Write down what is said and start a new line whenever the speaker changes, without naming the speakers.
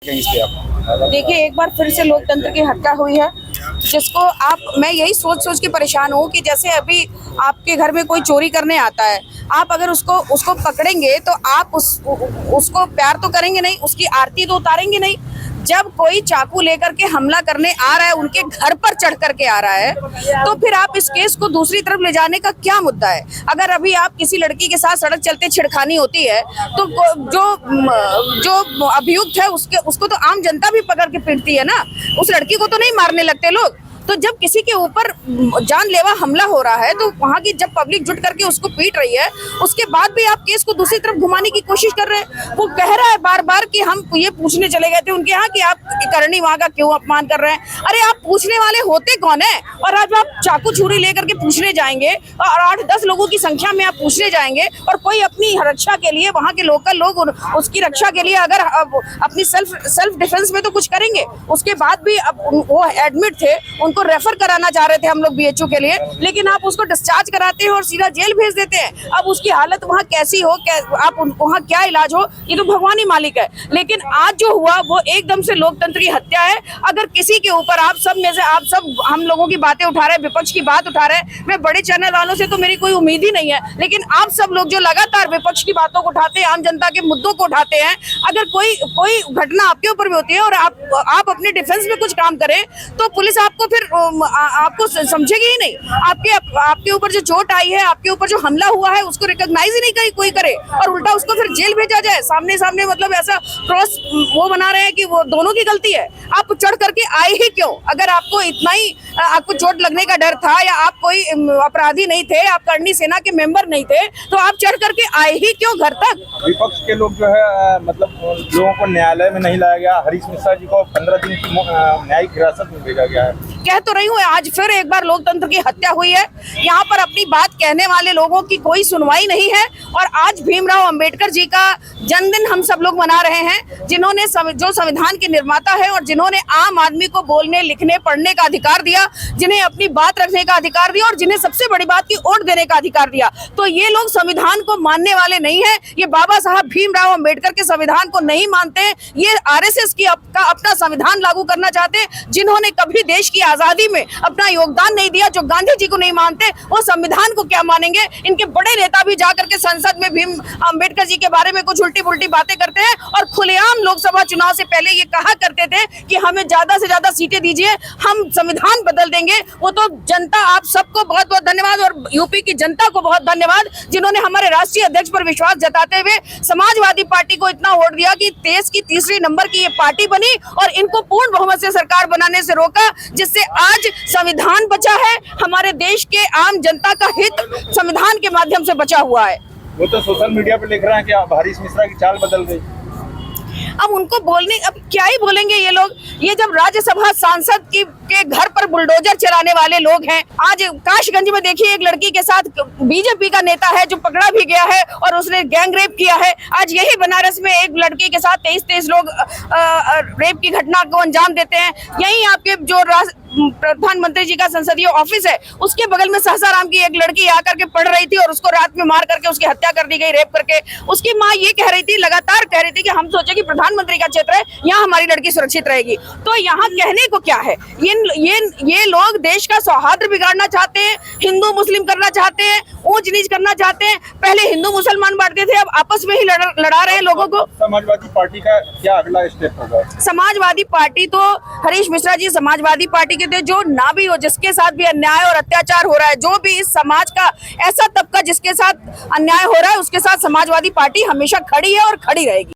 देखिए, एक बार फिर से लोकतंत्र की हत्या हुई है, जिसको मैं यही सोच के परेशान हूँ कि जैसे अभी आपके घर में कोई चोरी करने आता है, आप अगर उसको पकड़ेंगे तो आप उसको प्यार तो करेंगे नहीं, उसकी आरती तो उतारेंगे नहीं। जब कोई चाकू लेकर के हमला करने आ रहा है, उनके घर पर चढ़ करके आ रहा है, तो फिर आप इस केस को दूसरी तरफ ले जाने का क्या मुद्दा है? अगर अभी आप किसी लड़की के साथ सड़क चलते छिड़खानी होती है तो जो अभियुक्त है उसको तो आम जनता भी पकड़ के पीटती है ना, उस लड़की को तो नहीं मारने लगते लोग। तो जब किसी के ऊपर जानलेवा हमला हो रहा है तो वहाँ की जब पब्लिक जुट करके उसको पीट रही है, उसके बाद भी आप केस को दूसरी तरफ घुमाने की कोशिश कर रहे हैं। वो कह रहा है बार बार कि हम ये पूछने चले गए थे उनके यहाँ कि आप करणी माँ का क्यों अपमान कर रहे हैं। अरे आप पूछने वाले होते कौन है? और आज आप चाकू छुरी लेकर के पूछने जाएंगे और 8-10 लोगों की संख्या में आप पूछने जाएंगे, और कोई अपनी रक्षा के लिए, वहाँ के लोकल लोग उसकी रक्षा के लिए अगर अपनी सेल्फ डिफेंस में तो कुछ करेंगे, उसके बाद भी वो एडमिट थे, उनको रेफर कराना चाह रहे थे हम लोग बीएचयू के लिए, लेकिन आप उसको डिस्चार्ज कराते हैं और सीधा जेल भेज देते हैं। अब उसकी हालत वहाँ कैसी हो, आप वहाँ क्या इलाज हो, ये तो भगवान ही मालिक है। लेकिन आज जो हुआ वो एकदम से लोकतंत्र की हत्या है। अगर किसी के ऊपर आप सब हम लोगों की बातें उठा रहे हैं, विपक्ष की बात उठा रहे हैं, मैं बड़े चैनल वालों से तो मेरी कोई उम्मीद ही नहीं है, लेकिन आप सब लोग जो लगातार विपक्ष की बातों को उठाते हैं, आम जनता के मुद्दों को उठाते हैं, अगर कोई घटना आपके ऊपर भी होती है और आप अपने डिफेंस में कुछ काम करें तो पुलिस आपको फिर आपको समझेगी ही नहीं। आपके ऊपर जो चोट आई है, आपके ऊपर जो हमला हुआ है, उसको रिकॉग्नाइज ही नहीं कोई करे, और उल्टा उसको फिर जेल भेजा जाए। सामने मतलब ऐसा क्रॉस वो बना रहे हैं कि वो दोनों की गलती है। आप चढ़ करके आए ही क्यों? अगर आपको इतना ही आपको चोट लगने का डर था, या आप कोई अपराधी नहीं थे, आप करणी सेना के मेंबर नहीं थे, तो आप चढ़ करके आए ही क्यों घर तक?
विपक्ष के लोग जो है मतलब लोगों को न्यायालय में नहीं लाया गया। हरीश मिश्रा जी को 15 दिन की न्यायिक हिरासत में भेजा गया है।
कह तो रही हूँ, आज फिर एक बार लोकतंत्र की हत्या हुई है। यहाँ पर अपनी बात कहने वाले लोगों की कोई सुनवाई नहीं है। और आज भीमराव अंबेडकर जी का जन्मदिन हम सब लोग मना रहे हैं, जिन्होंने जो संविधान के निर्माता है और जिन्होंने आम आदमी को बोलने, लिखने, पढ़ने का अधिकार दिया, जिन्हें अपनी बात रखने का अधिकार दिया और जिन्हें सबसे बड़ी बात की वोट देने का अधिकार दिया। तो ये लोग संविधान को मानने वाले नहीं है। ये बाबा साहब भीमराव अंबेडकर के संविधान को नहीं मानते। ये आरएसएस की अपना संविधान लागू करना चाहते, जिन्होंने कभी देश की आजादी में अपना योगदान नहीं दिया, जो गांधी जी को नहीं मानते, वो संविधान को क्या मानेंगे? इनके बड़े नेता भी जाकर के संसद में भीम अंबेडकर जी के बारे में कुछ उल्टी पुल्टी बातें करते हैं, और खुलेआम लोकसभा चुनाव से पहले ये कहा करते थे कि हमें ज्यादा से ज्यादा सीटें दीजिए, हम संविधान बदल देंगे। वो तो जनता, आप सबको बहुत बहुत धन्यवाद, और यूपी की जनता को बहुत धन्यवाद, जिन्होंने हमारे राष्ट्रीय अध्यक्ष पर विश्वास जताते हुए समाजवादी पार्टी को इतना वोट दिया कि देश की तीसरी नंबर की ये पार्टी बनी, और इनको पूर्ण बहुमत से सरकार बनाने से रोका, जिससे आज संविधान बचा है। हमारे देश के आम जनता का हित संविधान के माध्यम से बचा हुआ है।
वो तो सोशल मीडिया पे लिख रहे हैं कि अब हरीश मिश्रा की चाल बदल गई।
अब उनको बोलने, अब क्या ही बोलेंगे ये लोग? ये जब राज्यसभा सांसद के घर पर बुलडोजर चलाने वाले लोग हैं। आज काशगंज में देखिए, एक लड़की के साथ बीजेपी का नेता है जो पकड़ा भी गया है और उसने गैंग रेप किया है। आज यही बनारस में एक लड़की के साथ 23 लोग रेप की घटना को अंजाम देते हैं। यही आपके जो प्रधानमंत्री जी का संसदीय ऑफिस है, उसके बगल में सहसाराम की एक लड़की आकर के पढ़ रही थी और उसको रात में मार करके उसकी हत्या कर दी गई, रेप करके। उसकी माँ ये कह रही थी, लगातार कह रही थी कि हम सोचे कि प्रधानमंत्री का क्षेत्र है, यहाँ हमारी लड़की सुरक्षित रहेगी। तो यहाँ कहने को क्या है? ये लोग देश का सौहार्द बिगाड़ना चाहते हैं, हिंदू मुस्लिम करना चाहते हैं, ऊंच नीच करना चाहते हैं। पहले हिंदू मुसलमान बांटते थे, अब आपस में ही लड़ा रहे हैं लोगों को।
समाजवादी पार्टी का क्या अगला स्टेप होगा? समाजवादी
पार्टी तो हरीश मिश्रा जी समाजवादी पार्टी के थे, जो ना भी हो, जिसके साथ भी अन्याय और अत्याचार हो रहा है, जो भी इस समाज का ऐसा तबका जिसके साथ अन्याय हो रहा है, उसके साथ समाजवादी पार्टी हमेशा खड़ी है और खड़ी रहेगी।